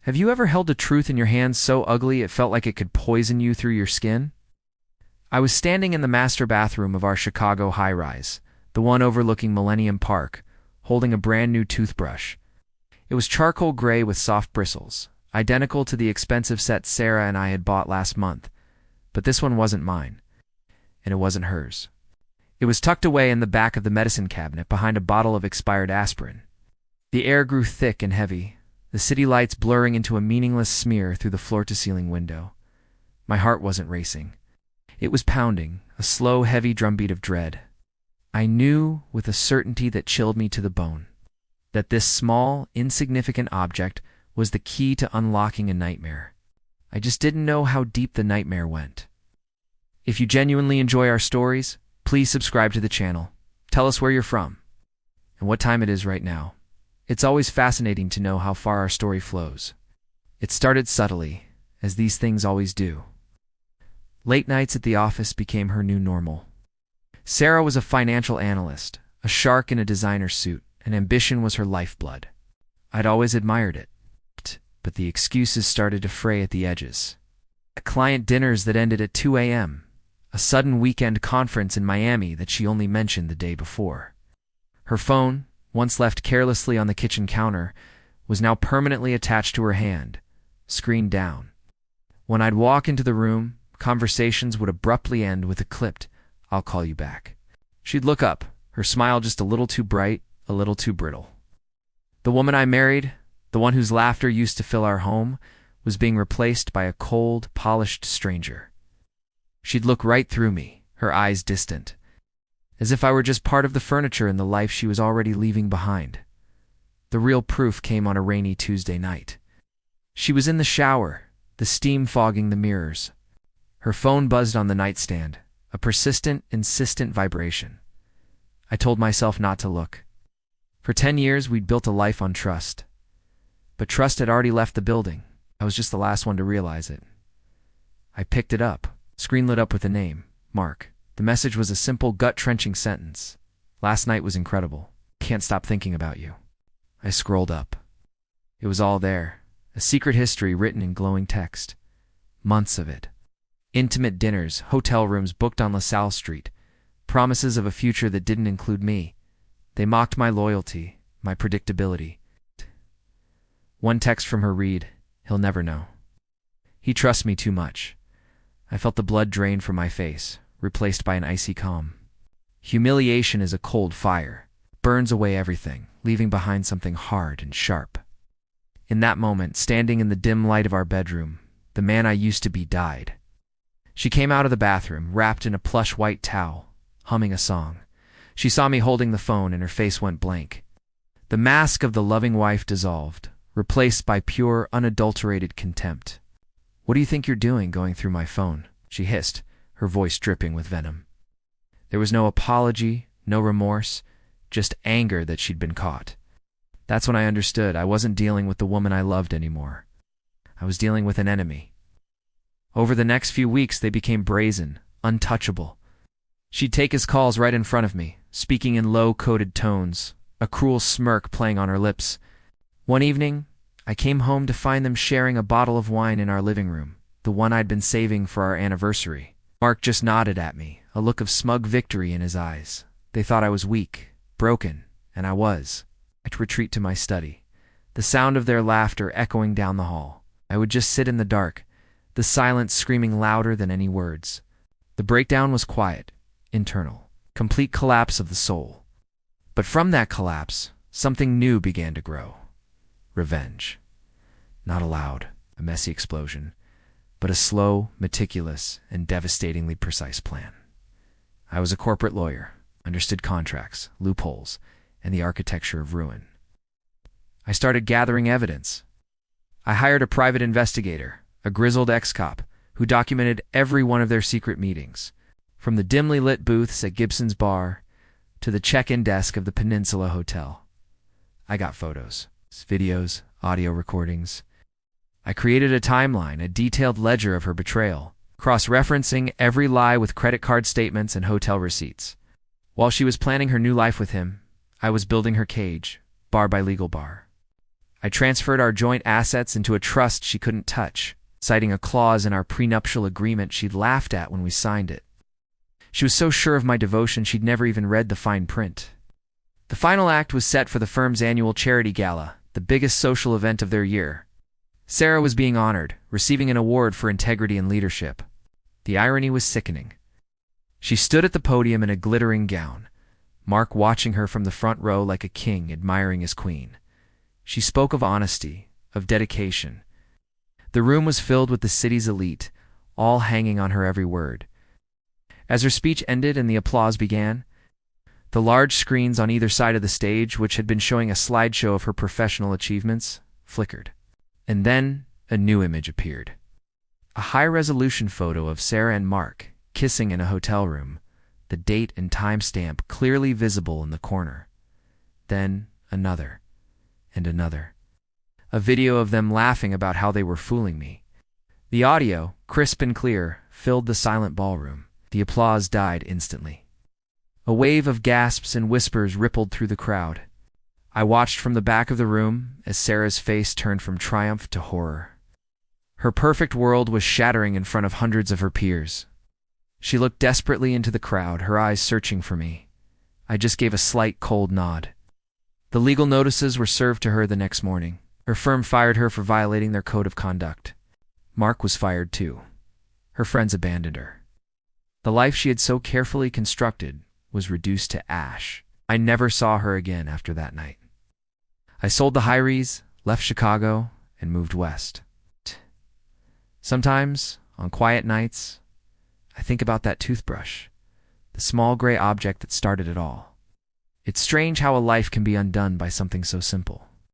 Have you ever held a truth in your hands so ugly it felt like it could poison you through your skin? I was standing in the master bathroom of our Chicago high-rise, the one overlooking Millennium Park, holding a brand new toothbrush. It was charcoal gray with soft bristles, identical to the expensive set Sarah and I had bought last month, but this one wasn't mine, and it wasn't hers. It was tucked away in the back of the medicine cabinet behind a bottle of expired aspirin. The air grew thick and heavy, the city lights blurring into a meaningless smear through the floor-to-ceiling window. My heart wasn't racing. It was pounding, a slow, heavy drumbeat of dread. I knew, with a certainty that chilled me to the bone, that this small, insignificant object was the key to unlocking a nightmare. I just didn't know how deep the nightmare went. If you genuinely enjoy our stories, please subscribe to the channel. Tell us where you're from and what time it is right now. It's always fascinating to know how far our story flows. It started subtly, as these things always do. Late nights at the office became her new normal. Sarah was a financial analyst, a shark in a designer suit, and ambition was her lifeblood. I'd always admired it, but the excuses started to fray at the edges. Client dinners that ended at 2 a.m., a sudden weekend conference in Miami that she only mentioned the day before. Her phone, once left carelessly on the kitchen counter, was now permanently attached to her hand, screen down. When I'd walk into the room, conversations would abruptly end with a clipped, "I'll call you back." She'd look up, her smile just a little too bright, a little too brittle. The woman I married, the one whose laughter used to fill our home, was being replaced by a cold, polished stranger. She'd look right through me, her eyes distant, as if I were just part of the furniture in the life she was already leaving behind. The real proof came on a rainy Tuesday night. She was in the shower, the steam fogging the mirrors. Her phone buzzed on the nightstand, a persistent, insistent vibration. I told myself not to look. For 10 years, we'd built a life on trust. But trust had already left the building. I was just the last one to realize it. I picked it up. Screen lit up with a name, Mark. The message was a simple, gut-wrenching sentence. "Last night was incredible. Can't stop thinking about you." I scrolled up. It was all there, a secret history written in glowing text. Months of it. Intimate dinners, hotel rooms booked on LaSalle Street, promises of a future that didn't include me. They mocked my loyalty, my predictability. One text from her read, "He'll never know. He trusts me too much." I felt the blood drain from my face, replaced by an icy calm. Humiliation is a cold fire, burns away everything, leaving behind something hard and sharp. In that moment, standing in the dim light of our bedroom, the man I used to be died. She came out of the bathroom, wrapped in a plush white towel, humming a song. She saw me holding the phone and her face went blank. The mask of the loving wife dissolved, replaced by pure, unadulterated contempt. "What do you think you're doing going through my phone?" she hissed, her voice dripping with venom. There was no apology, no remorse, just anger that she'd been caught. That's when I understood I wasn't dealing with the woman I loved anymore. I was dealing with an enemy. Over the next few weeks, they became brazen, untouchable. She'd take his calls right in front of me, speaking in low-coded tones, a cruel smirk playing on her lips. One evening, I came home to find them sharing a bottle of wine in our living room, the one I'd been saving for our anniversary. Mark just nodded at me, a look of smug victory in his eyes. They thought I was weak, broken, and I was. I'd retreat to my study, the sound of their laughter echoing down the hall. I would just sit in the dark, the silence screaming louder than any words. The breakdown was quiet, internal, complete collapse of the soul. But from that collapse, something new began to grow. Revenge. Not a loud, a messy explosion, but a slow, meticulous, and devastatingly precise plan. I was a corporate lawyer, understood contracts, loopholes, and the architecture of ruin. I started gathering evidence. I hired a private investigator, a grizzled ex-cop, who documented every one of their secret meetings, from the dimly lit booths at Gibson's Bar to the check-in desk of the Peninsula Hotel. I got photos, videos, audio recordings. I created a timeline, a detailed ledger of her betrayal, cross-referencing every lie with credit card statements and hotel receipts. While she was planning her new life with him, I was building her cage, bar by legal bar. I transferred our joint assets into a trust she couldn't touch, citing a clause in our prenuptial agreement she'd laughed at when we signed it. She was so sure of my devotion she'd never even read the fine print. The final act was set for the firm's annual charity gala, the biggest social event of their year. Sarah was being honored, receiving an award for integrity and leadership. The irony was sickening. She stood at the podium in a glittering gown, Mark watching her from the front row like a king admiring his queen. She spoke of honesty, of dedication. The room was filled with the city's elite, all hanging on her every word. As her speech ended and the applause began, the large screens on either side of the stage, which had been showing a slideshow of her professional achievements, flickered. And then a new image appeared. A high-resolution photo of Sarah and Mark kissing in a hotel room, the date and timestamp clearly visible in the corner. Then another, and another. A video of them laughing about how they were fooling me. The audio, crisp and clear, filled the silent ballroom. The applause died instantly. A wave of gasps and whispers rippled through the crowd. I watched from the back of the room as Sarah's face turned from triumph to horror. Her perfect world was shattering in front of hundreds of her peers. She looked desperately into the crowd, her eyes searching for me. I just gave a slight cold nod. The legal notices were served to her the next morning. Her firm fired her for violating their code of conduct. Mark was fired too. Her friends abandoned her. The life she had so carefully constructed was reduced to ash. I never saw her again after that night. I sold the Hi-Res, left Chicago, and moved west. Sometimes, on quiet nights, I think about that toothbrush, the small gray object that started it all. It's strange how a life can be undone by something so simple.